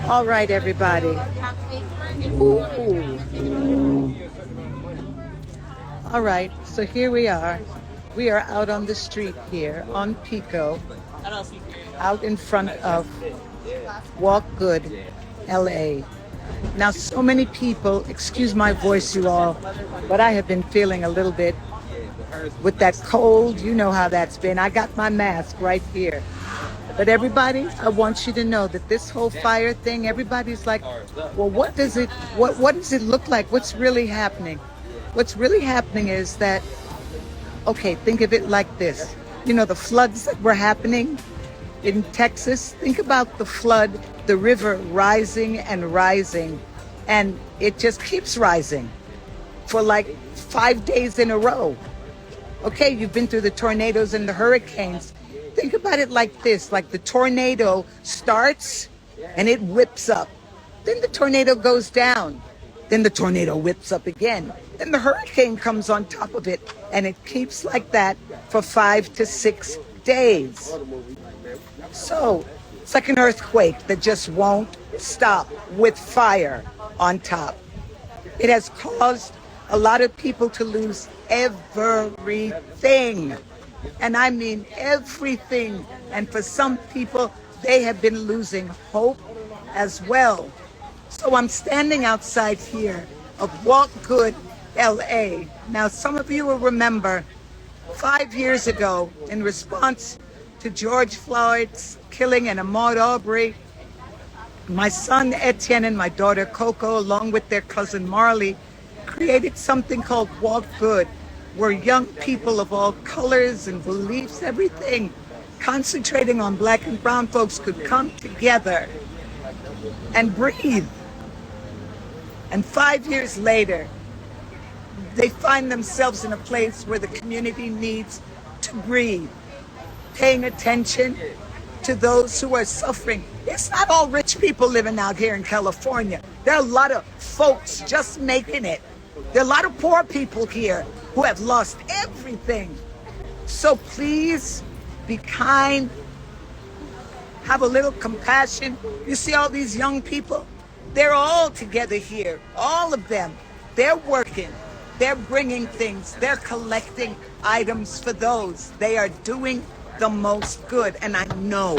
All right, everybody. Ooh. All right, so here we are. We are out on the street here on Pico, out in front of Walk Good, LA. Now, so many people, excuse my voice, you all, but I have been feeling a little bit with that cold. You know how that's been. I got my mask right here. But everybody, I want you to know that this whole fire thing, everybody's like, well, what does it look like? What's really happening? What's really happening is that, okay, think of it like this. You know, the floods that were happening in Texas, think about the flood, the river rising and rising, and it just keeps rising for like 5 days in a row. Okay, you've been through the tornadoes and the hurricanes. Think about it like this, like the tornado starts and it whips up. Then the tornado goes down. Then the tornado whips up again. Then the hurricane comes on top of it, and it keeps like that for 5 to 6 days. So it's like an earthquake that just won't stop with fire on top. It has caused a lot of people to lose everything. And I mean everything. And for some people, they have been losing hope as well. So I'm standing outside here of Walk Good, LA. Now, some of you will remember 5 years ago, in response to George Floyd's killing and Ahmaud Arbery, my son Etienne and my daughter Coco, along with their cousin Marley, created something called Walk Good, where young people of all colors and beliefs, everything, concentrating on black and brown folks, could come together and breathe. And 5 years later, they find themselves in a place where the community needs to breathe, paying attention to those who are suffering. It's not all rich people living out here in California. There are a lot of folks just making it. There are a lot of poor people here who have lost everything. So please be kind, have a little compassion. You see all these young people? They're all together here, all of them. They're working, they're bringing things, they're collecting items for those. They are doing the most good. And I know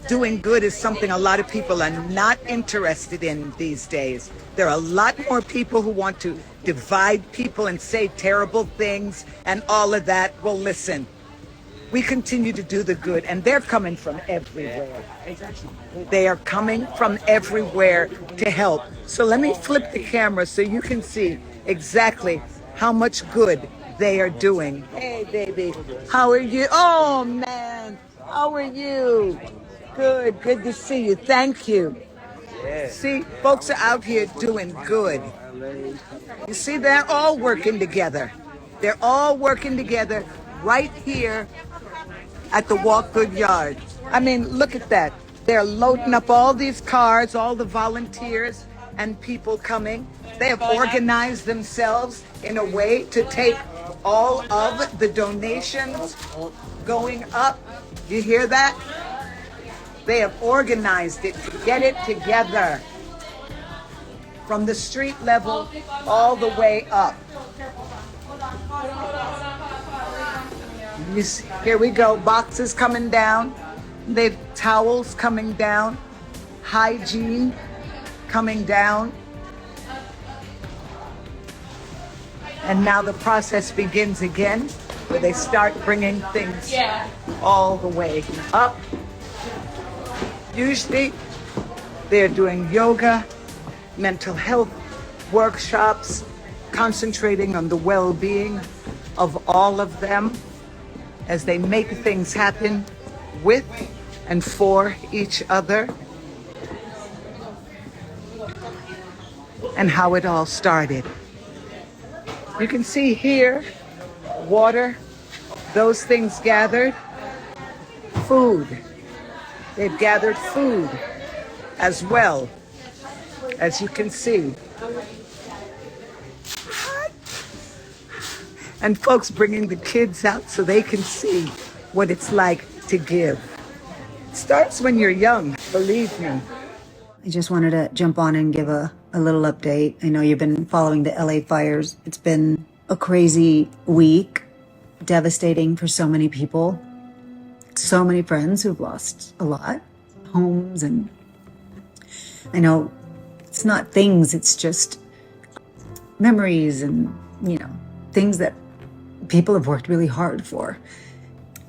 doing good is something a lot of people are not interested in these days. There are a lot more people who want to divide people and say terrible things and all of that. Well, listen, we continue to do the good, and they're coming from everywhere. They are coming from everywhere to help. So let me flip the camera so you can see exactly how much good they are doing. Hey, baby, how are you? Oh, man, how are you? Good to see you. Thank you. See, folks are out here doing good. You see, they're all working together. They're all working together right here at the Walk Good Yard. I mean, look at that. They're loading up all these cars, all the volunteers and people coming. They have organized themselves in a way to take all of the donations going up. You hear that? They have organized it to get it together from the street level all the way up. You see, here we go, boxes coming down. They've towels coming down, hygiene coming down. And now the process begins again, where they start bringing things all the way up. Usually they're doing yoga, mental health workshops, concentrating on the well-being of all of them as they make things happen with and for each other, and how it all started. You can see here, water, those things gathered, food. They've gathered food as well, as you can see. And folks bringing the kids out so they can see what it's like to give. It starts when you're young, believe me. I just wanted to jump on and give a little update. I know you've been following the LA fires. It's been a crazy week, devastating for so many people. So many friends who've lost a lot, homes, and I know it's not things, it's just memories and, things that people have worked really hard for.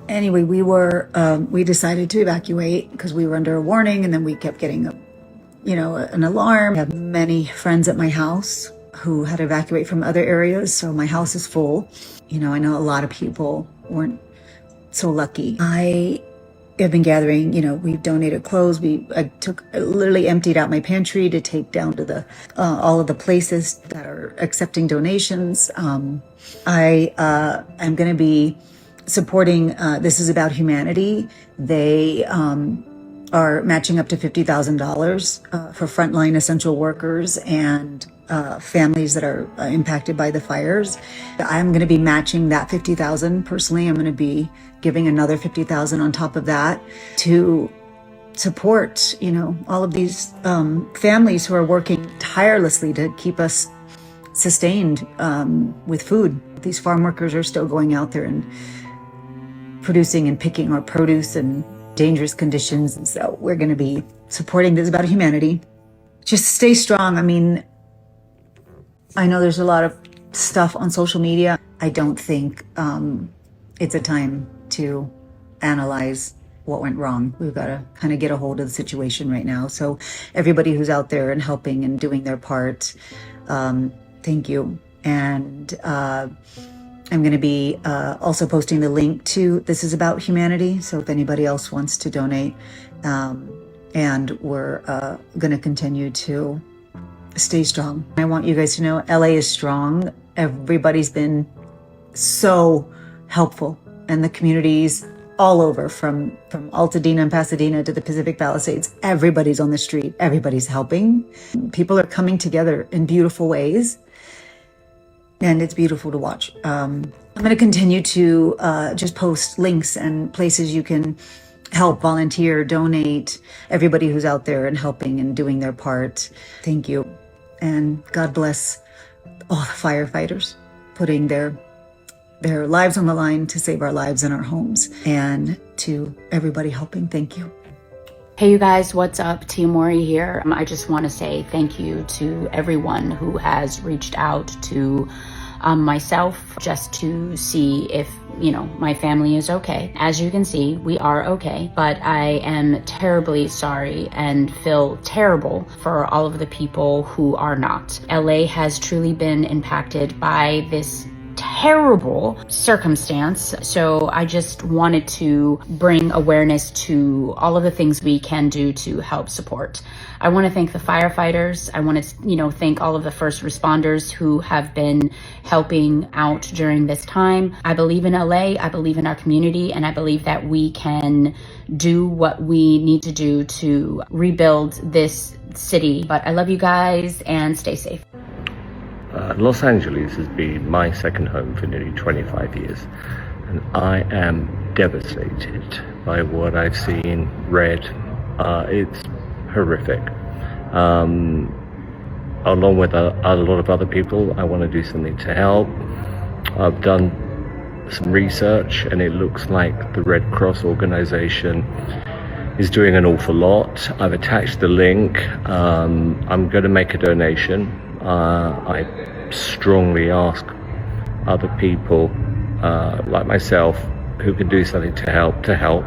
Anyway, we decided to evacuate because we were under a warning, and then we kept getting an alarm. I have many friends at my house who had to evacuate from other areas, so my house is full. I know a lot of people weren't so lucky. I have been gathering, we've donated clothes. I literally emptied out my pantry to take down to all of the places that are accepting donations. I am going to be supporting, This Is About Humanity. They are matching up to $50,000 for frontline essential workers and families that are impacted by the fires. I'm going to be matching that $50,000 personally. I'm going to be giving another $50,000 on top of that to support, all of these families who are working tirelessly to keep us sustained with food. These farm workers are still going out there and producing and picking our produce in dangerous conditions. And so we're going to be supporting This About Humanity. Just stay strong. I know there's a lot of stuff on social media. I don't think it's a time to analyze what went wrong. We've got to kind of get a hold of the situation right now. So everybody who's out there and helping and doing their part, thank you. And I'm going to be also posting the link to This Is About Humanity. So if anybody else wants to donate, and we're going to continue to stay strong. I want you guys to know LA is strong. Everybody's been so helpful, and the communities all over from Altadena and Pasadena to the Pacific Palisades. Everybody's on the street. Everybody's helping. People are coming together in beautiful ways, and it's beautiful to watch. I'm going to continue to just post links and places you can help, volunteer, donate. Everybody who's out there and helping and doing their part. Thank you. And God bless all the firefighters putting their lives on the line to save our lives and our homes, and to everybody helping. Thank you. Hey you guys, what's up? Tia Mori here. I just want to say thank you to everyone who has reached out to myself just to see if, my family is okay. As you can see, we are okay, but I am terribly sorry and feel terrible for all of the people who are not. LA has truly been impacted by this terrible circumstance. So I just wanted to bring awareness to all of the things we can do to help support. I want to thank the firefighters. I want to, thank all of the first responders who have been helping out during this time. I believe in LA, I believe in our community, and I believe that we can do what we need to do to rebuild this city. But I love you guys and stay safe. Los Angeles has been my second home for nearly 25 years, and I am devastated by what I've seen, read. It's horrific. Along with a lot of other people, I want to do something to help. I've done some research, and it looks like the Red Cross organization is doing an awful lot. I've attached the link. I'm going to make a donation. I strongly ask other people like myself who can do something to help,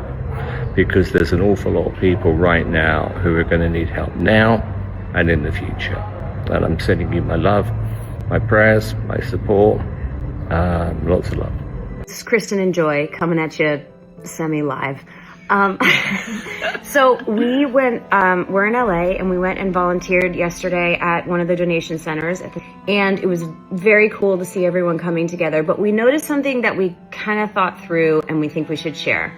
because there's an awful lot of people right now who are going to need help now and in the future. And I'm sending you my love, my prayers, my support, lots of love. This is Kristen and Joy coming at you semi-live. So we went, we're in LA, and we went and volunteered yesterday at one of the donation centers, and it was very cool to see everyone coming together. But we noticed something that we kind of thought through and we think we should share.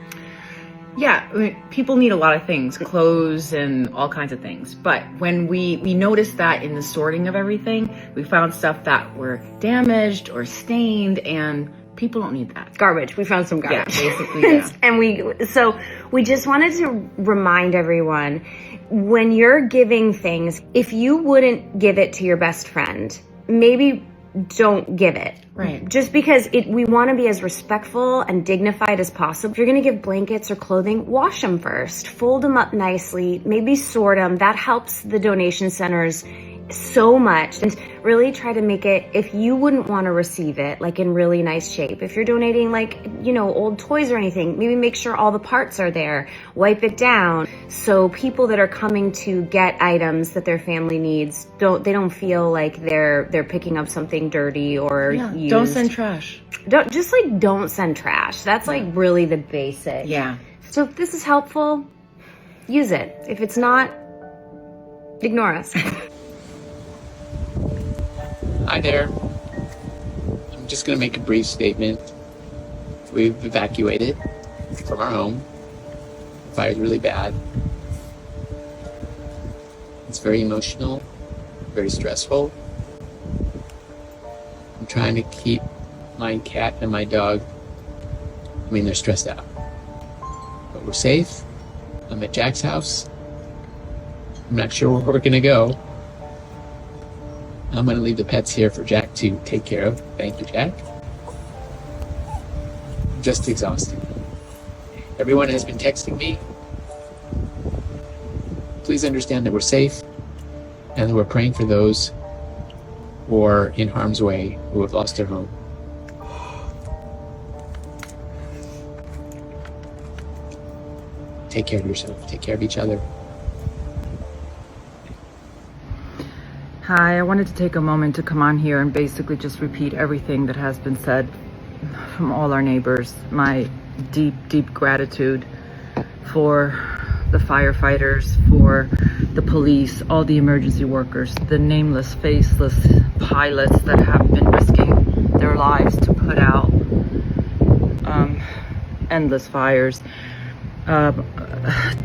Yeah, people need a lot of things, clothes and all kinds of things. But when we noticed that in the sorting of everything, we found stuff that were damaged or stained, and People don't need that. Garbage. We found some Yeah, garbage. basically, yeah. And we just wanted to remind everyone, when you're giving things, if you wouldn't give it to your best friend, maybe don't give it. Right. Just because we want to be as respectful and dignified as possible. If you're going to give blankets or clothing, wash them first. Fold them up nicely. Maybe sort them. That helps the donation centers so much. And really try to make it, if you wouldn't want to receive it, like in really nice shape. If you're donating like, old toys or anything, maybe make sure all the parts are there. Wipe it down. So people that are coming to get items that their family needs, they don't feel like they're picking up something dirty or used. Don't send trash. Don't send trash. That's like really the basic. Yeah. So if this is helpful, use it. If it's not, ignore us. Hi there. I'm just going to make a brief statement. We've evacuated from our home. The fire's really bad. It's very emotional, very stressful. I'm trying to keep my cat and my dog, they're stressed out. But we're safe. I'm at Jack's house. I'm not sure where we're going to go. I'm going to leave the pets here for Jack to take care of. Thank you, Jack. I'm just exhausted. Everyone has been texting me. Please understand that we're safe and that we're praying for those who are in harm's way, who have lost their home. Take care of yourself. Take care of each other. Hi, I wanted to take a moment to come on here and basically just repeat everything that has been said from all our neighbors. My deep, deep gratitude for the firefighters, for the police, all the emergency workers, the nameless, faceless pilots that have been risking their lives to put out endless fires.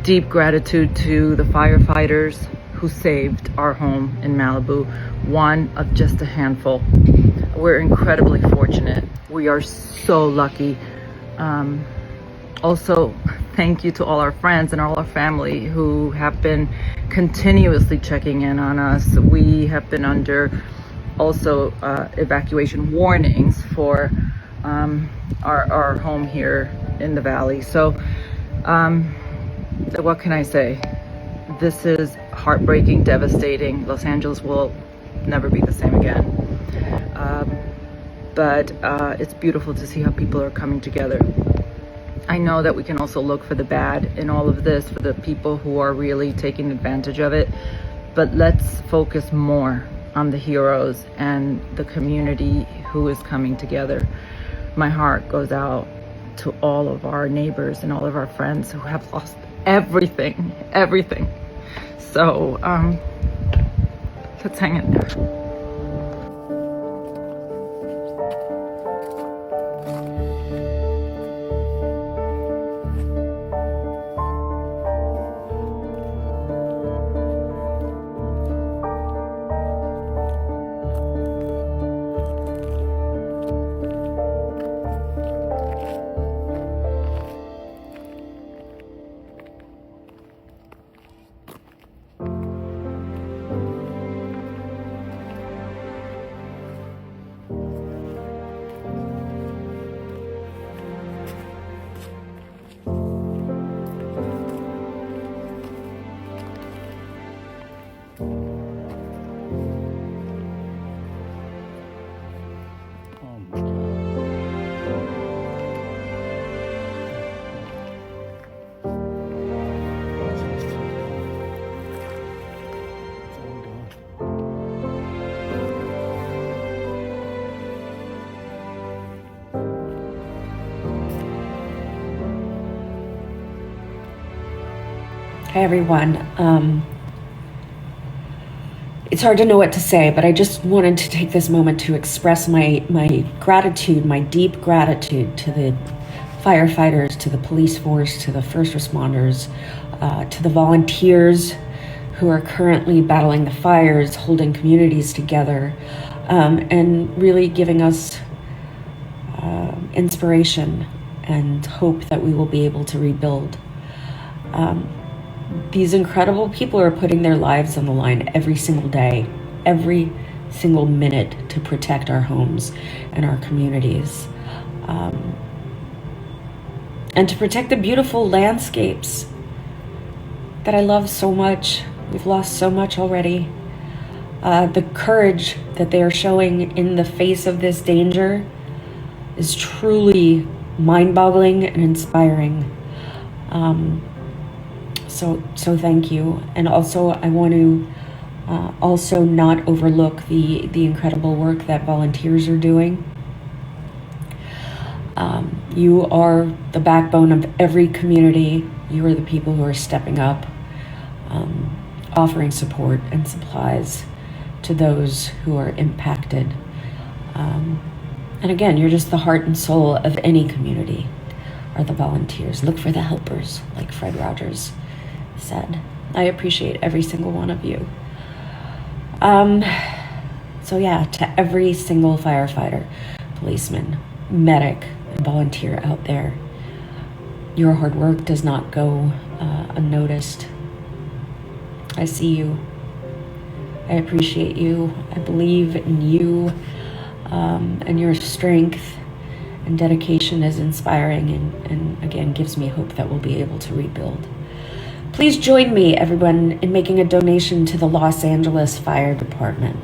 Deep gratitude to the firefighters who saved our home in Malibu, one of just a handful. We're incredibly fortunate. We are so lucky. Also, thank you to all our friends and all our family who have been continuously checking in on us. We have been under also evacuation warnings for our home here in the valley. So what can I say? This is heartbreaking, devastating. Los Angeles will never be the same again. But it's beautiful to see how people are coming together. I know that we can also look for the bad in all of this, for the people who are really taking advantage of it. But let's focus more on the heroes and the community who is coming together. My heart goes out to all of our neighbors and all of our friends who have lost everything. So let's hang in there. Hi everyone. It's hard to know what to say, but I just wanted to take this moment to express my gratitude, my deep gratitude to the firefighters, to the police force, to the first responders, to the volunteers who are currently battling the fires, holding communities together, and really giving us inspiration and hope that we will be able to rebuild. These incredible people are putting their lives on the line every single day, every single minute to protect our homes and our communities. And to protect the beautiful landscapes that I love so much. We've lost so much already. The courage that they are showing in the face of this danger is truly mind-boggling and inspiring. So thank you. And also I want to also not overlook the incredible work that volunteers are doing. You are the backbone of every community. You are the people who are stepping up, offering support and supplies to those who are impacted. And again, you're just the heart and soul of any community, are the volunteers. Look for the helpers, like Fred Rogers said. I appreciate every single one of you. So yeah, to every single firefighter, policeman, medic, and volunteer out there, your hard work does not go unnoticed. I see you. I appreciate you. I believe in you, and your strength and dedication is inspiring and again gives me hope that we'll be able to rebuild. Please join me, everyone, in making a donation to the Los Angeles Fire Department.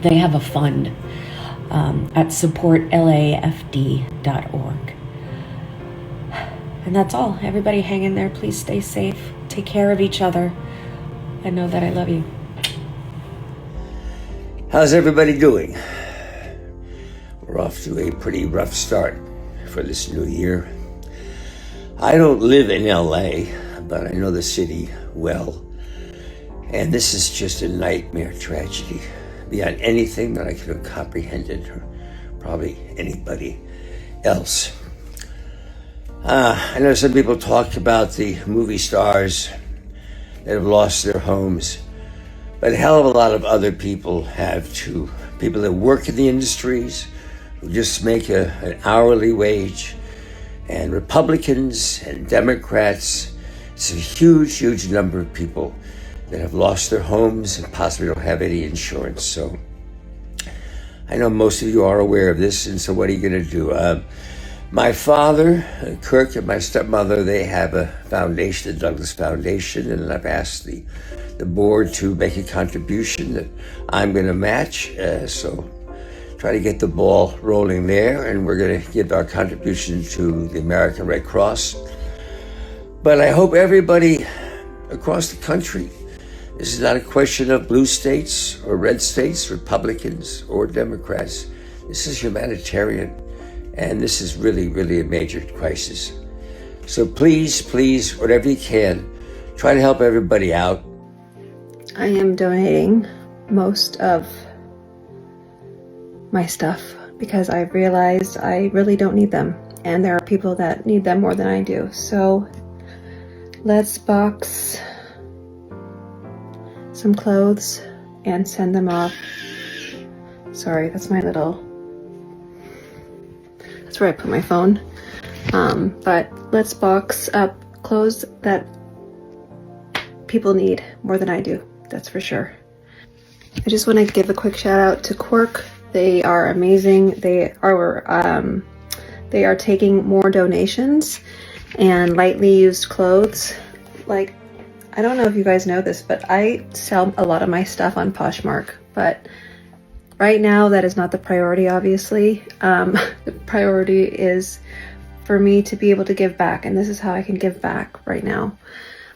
They have a fund at supportlafd.org. And that's all. Everybody hang in there. Please stay safe. Take care of each other. I know that I love you. How's everybody doing? We're off to a pretty rough start for this new year. I don't live in LA, but I know the city well. And this is just a nightmare tragedy beyond anything that I could have comprehended, or probably anybody else. I know some people talk about the movie stars that have lost their homes, but a hell of a lot of other people have too. People that work in the industries, who just make an hourly wage, and Republicans and Democrats. It's a huge, huge number of people that have lost their homes and possibly don't have any insurance. So I know most of you are aware of this, and so what are you going to do? My father, Kirk, and my stepmother, they have a foundation, the Douglas Foundation, and I've asked the board to make a contribution that I'm going to match. So try to get the ball rolling there, and we're going to give our contribution to the American Red Cross. But I hope everybody across the country, this is not a question of blue states or red states, Republicans or Democrats. This is humanitarian, and this is really, really a major crisis. So please, please, whatever you can, try to help everybody out. I am donating most of my stuff because I've realized I really don't need them, and there are people that need them more than I do. So let's box some clothes and send them off. Sorry, that's where I put my phone. But let's box up clothes that people need more than I do, that's for sure. I just want to give a quick shout out to Cork. They are amazing. They are taking more donations and lightly used clothes. Like, I don't know if you guys know this, but I sell a lot of my stuff on Poshmark, but right now that is not the priority, obviously. The priority is for me to be able to give back, and this is how I can give back right now.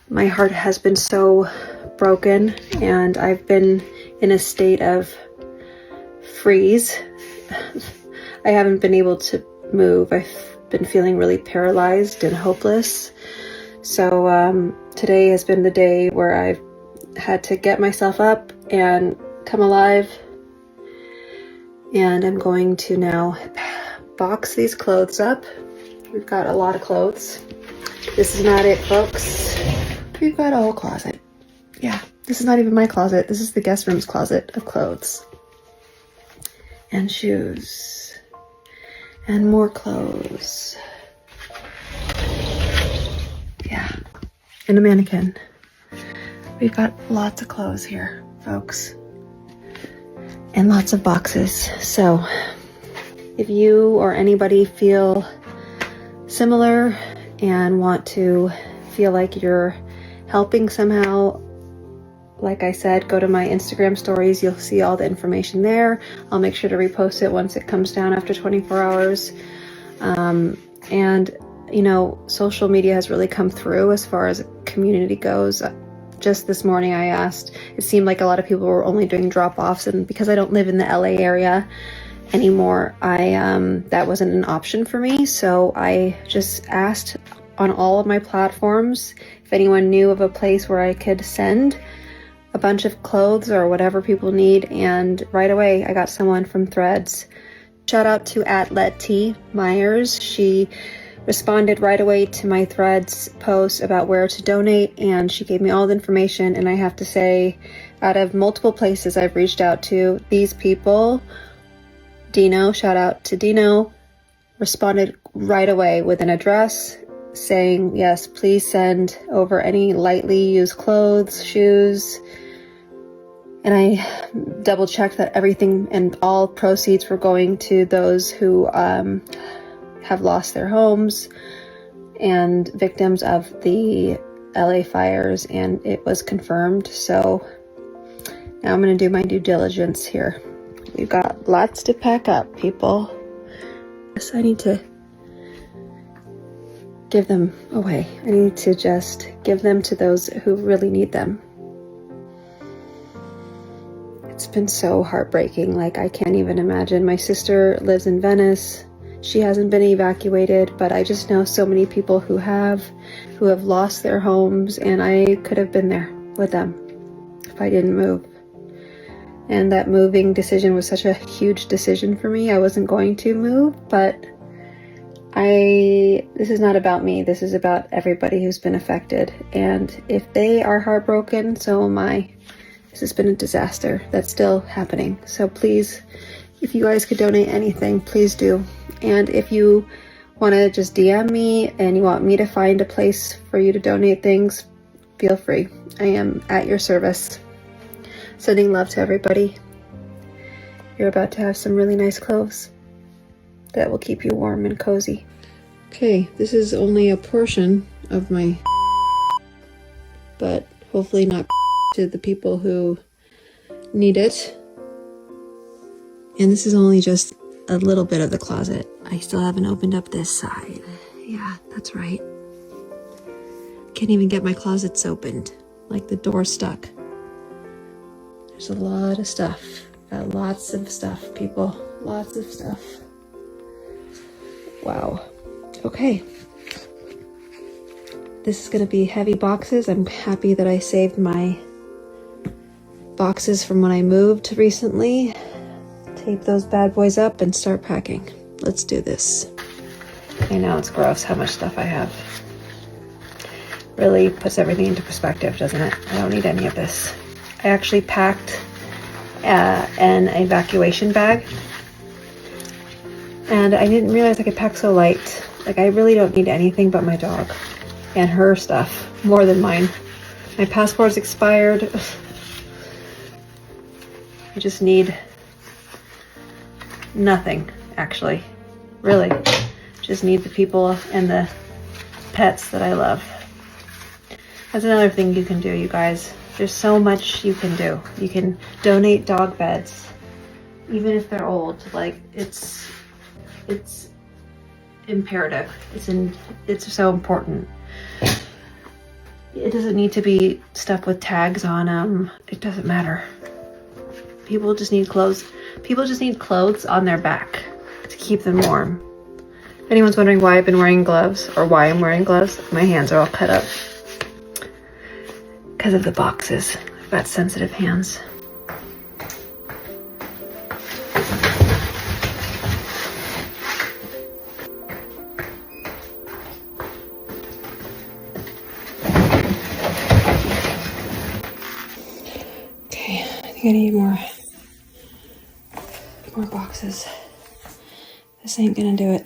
My heart has been so broken, and I've been in a state of freeze. I haven't been able to move. I've been feeling really paralyzed and hopeless. So today has been the day where I've had to get myself up and come alive. And I'm going to now box these clothes up. We've got a lot of clothes. This is not it, folks. We've got a whole closet. Yeah, this is not even my closet. This is the guest room's closet of clothes and shoes And more clothes. Yeah. And a mannequin. We've got lots of clothes here, folks. And lots of boxes. So if you or anybody feel similar and want to feel like you're helping somehow, like I said, go to my Instagram stories. You'll see all the information there. I'll make sure to repost it once it comes down after 24 hours. And, you know, social media has really come through as far as community goes. Just this morning I asked, it seemed like a lot of people were only doing drop-offs, and because I don't live in the LA area anymore, that wasn't an option for me. So I just asked on all of my platforms if anyone knew of a place where I could send a bunch of clothes or whatever people need, and right away I got someone from Threads. Shout out to @Letty Myers. She responded right away to my Threads post about where to donate, and she gave me all the information. And I have to say, out of multiple places I've reached out to, these people, Dino, shout out to Dino, responded right away with an address saying, yes, please send over any lightly used clothes, shoes. And I double checked that everything and all proceeds were going to those who have lost their homes and victims of the LA fires, and it was confirmed. So now I'm going to do my due diligence here. We've got lots to pack up, people. Yes, I need to give them away. I need to just give them to those who really need them. It's been so heartbreaking. Like, I can't even imagine. My sister lives in Venice. She hasn't been evacuated, but I just know so many people who have lost their homes, and I could have been there with them if I didn't move. And that moving decision was such a huge decision for me. I wasn't going to move, but this is not about me. This is about everybody who's been affected. And if they are heartbroken, so am I. This has been a disaster that's still happening. So please, if you guys could donate anything, please do. And if you want to just DM me and you want me to find a place for you to donate things, feel free. I am at your service. Sending love to everybody. You're about to have some really nice clothes that will keep you warm and cozy. Okay, this is only a portion of my, but hopefully not to the people who need it. And this is only just a little bit of the closet. I still haven't opened up this side. Yeah, that's right. Can't even get my closets opened. Like, the door's stuck. There's a lot of stuff. Got lots of stuff, people. Lots of stuff. Wow. Okay. This is gonna be heavy boxes. I'm happy that I saved my boxes from when I moved recently. Tape those bad boys up and start packing. Let's do this. I know it's gross how much stuff I have. Really puts everything into perspective, doesn't it? I don't need any of this. I actually packed an evacuation bag, and I didn't realize I could pack so light. Like, I really don't need anything but my dog and her stuff more than mine. My passport's expired. I just need nothing, actually. Really. Just need the people and the pets that I love. That's another thing you can do, you guys. There's so much you can do. You can donate dog beds, even if they're old. Like, it's imperative. It's so important. It doesn't need to be stuff with tags on them. It doesn't matter. People just need clothes. People just need clothes on their back to keep them warm. If anyone's wondering why I've been wearing gloves, or why I'm wearing gloves, my hands are all cut up because of the boxes. I've got sensitive hands. Okay, I think I need more boxes. This ain't gonna do it.